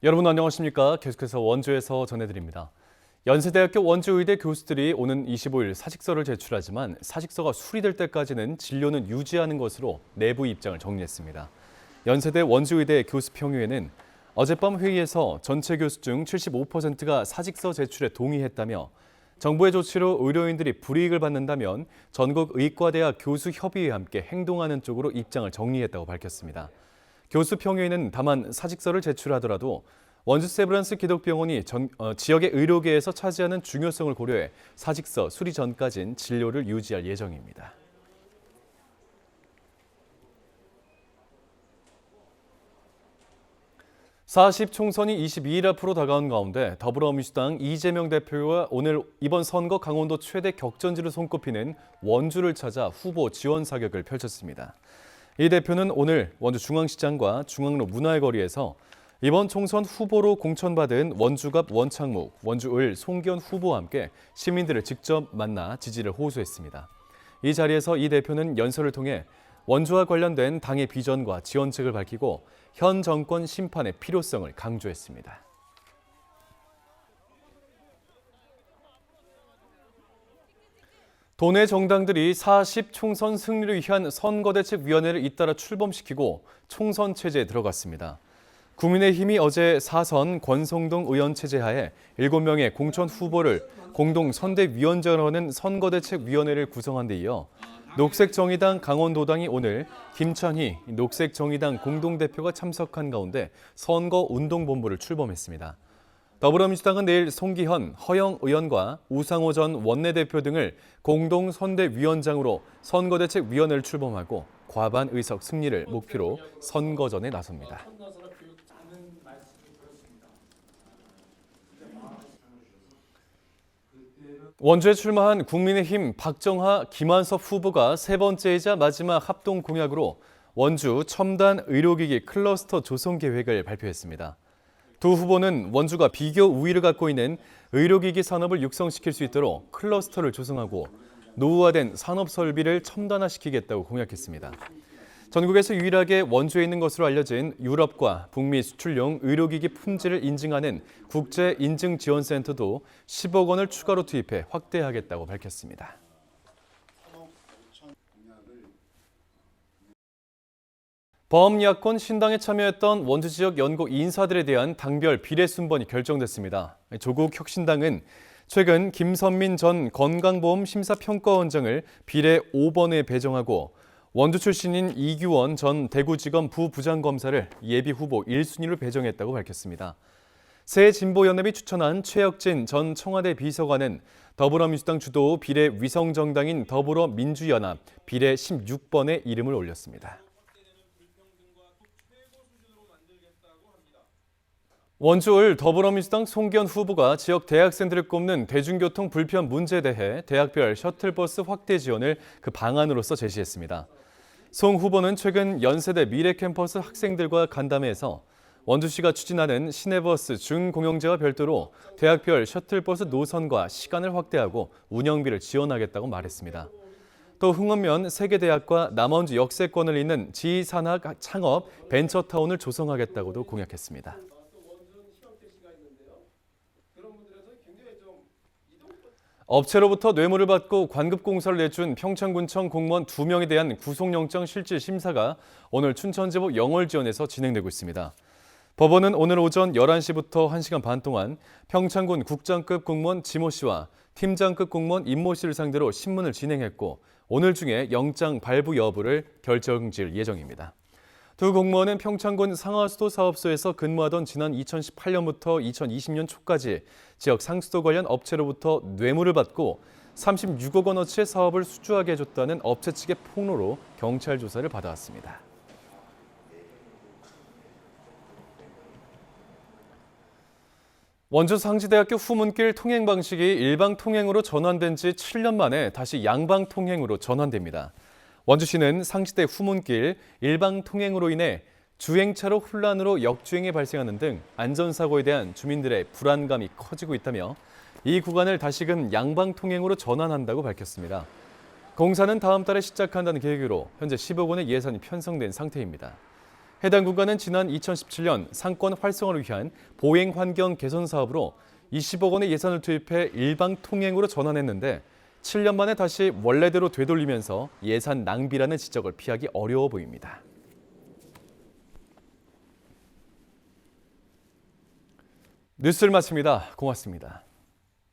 여러분 안녕하십니까? 계속해서 원주에서 전해드립니다. 연세대학교 원주의대 교수들이 오는 25일 사직서를 제출하지만 사직서가 수리될 때까지는 진료는 유지하는 것으로 내부 입장을 정리했습니다. 연세대 원주의대 교수평의회는 어젯밤 회의에서 전체 교수 중 75%가 사직서 제출에 동의했다며 정부의 조치로 의료인들이 불이익을 받는다면 전국 의과대학 교수협의회와 함께 행동하는 쪽으로 입장을 정리했다고 밝혔습니다. 교수평의회는 다만 사직서를 제출하더라도 원주 세브란스 기독병원이 지역의 의료계에서 차지하는 중요성을 고려해 사직서 수리 전까지는 진료를 유지할 예정입니다. (40) 총선이 22일 앞으로 다가온 가운데 더불어민주당 이재명 대표가 오늘 이번 선거 강원도 최대 격전지로 손꼽히는 원주를 찾아 후보 지원 사격을 펼쳤습니다. 이 대표는 오늘 원주 중앙시장과 중앙로 문화의거리에서 이번 총선 후보로 공천받은 원주갑 원창묵, 원주을 송기현 후보와 함께 시민들을 직접 만나 지지를 호소했습니다. 이 자리에서 이 대표는 연설을 통해 원주와 관련된 당의 비전과 지원책을 밝히고 현 정권 심판의 필요성을 강조했습니다. 도내 정당들이 40 총선 승리를 위한 선거대책위원회를 잇따라 출범시키고 총선 체제에 들어갔습니다. 국민의힘이 어제 4선 권성동 의원 체제하에 7명의 공천 후보를 공동 선대위원장으로 하는 선거대책위원회를 구성한 데 이어 녹색정의당 강원도당이 오늘 김찬희 녹색정의당 공동대표가 참석한 가운데 선거운동본부를 출범했습니다. 더불어민주당은 내일 송기현, 허영 의원과 우상호 전 원내대표 등을 공동선대위원장으로 선거대책위원회를 출범하고 과반 의석 승리를 목표로 선거전에 나섭니다. 원주에 출마한 국민의힘 박정하, 김한섭 후보가 세 번째이자 마지막 합동 공약으로 원주 첨단 의료기기 클러스터 조성 계획을 발표했습니다. 두 후보는 원주가 비교 우위를 갖고 있는 의료기기 산업을 육성시킬 수 있도록 클러스터를 조성하고 노후화된 산업 설비를 첨단화시키겠다고 공약했습니다. 전국에서 유일하게 원주에 있는 것으로 알려진 유럽과 북미 수출용 의료기기 품질을 인증하는 국제인증지원센터도 10억 원을 추가로 투입해 확대하겠다고 밝혔습니다. 범야권 신당에 참여했던 원주 지역 연고 인사들에 대한 당별 비례 순번이 결정됐습니다. 조국 혁신당은 최근 김선민 전 건강보험심사평가원장을 비례 5번에 배정하고 원주 출신인 이규원 전 대구지검 부부장검사를 예비후보 1순위로 배정했다고 밝혔습니다. 새진보연합이 추천한 최혁진 전 청와대 비서관은 더불어민주당 주도 비례 위성정당인 더불어민주연합 비례 16번에 이름을 올렸습니다. 원주을 더불어민주당 송기현 후보가 지역 대학생들을 꼽는 대중교통 불편 문제에 대해 대학별 셔틀버스 확대 지원을 그 방안으로서 제시했습니다. 송 후보는 최근 연세대 미래캠퍼스 학생들과 간담회에서 원주시가 추진하는 시내버스 준공영제와 별도로 대학별 셔틀버스 노선과 시간을 확대하고 운영비를 지원하겠다고 말했습니다. 또 흥원면 세계대학과 남원주 역세권을 잇는 지산학 창업 벤처타운을 조성하겠다고도 공약했습니다. 업체로부터 뇌물을 받고 관급공사를 내준 평창군청 공무원 2명에 대한 구속영장 실질 심사가 오늘 춘천지법 영월지원에서 진행되고 있습니다. 법원은 오늘 오전 11시부터 1시간 반 동안 평창군 국장급 공무원 지모 씨와 팀장급 공무원 임모 씨를 상대로 신문을 진행했고 오늘 중에 영장 발부 여부를 결정질 예정입니다. 두 공무원은 평창군 상하수도 사업소에서 근무하던 지난 2018년부터 2020년 초까지 지역 상수도 관련 업체로부터 뇌물을 받고 36억 원어치의 사업을 수주하게 해줬다는 업체 측의 폭로로 경찰 조사를 받아왔습니다. 원주 상지대학교 후문길 통행 방식이 일방 통행으로 전환된 지 7년 만에 다시 양방 통행으로 전환됩니다. 원주시는 상지대 후문길 일방 통행으로 인해 주행차로 혼란으로 역주행이 발생하는 등 안전사고에 대한 주민들의 불안감이 커지고 있다며 이 구간을 다시금 양방 통행으로 전환한다고 밝혔습니다. 공사는 다음 달에 시작한다는 계획으로 현재 10억 원의 예산이 편성된 상태입니다. 해당 구간은 지난 2017년 상권 활성화를 위한 보행 환경 개선 사업으로 20억 원의 예산을 투입해 일방 통행으로 전환했는데 7년 만에 다시 원래대로 되돌리면서 예산 낭비라는 지적을 피하기 어려워 보입니다. 뉴스를 마칩니다. 고맙습니다.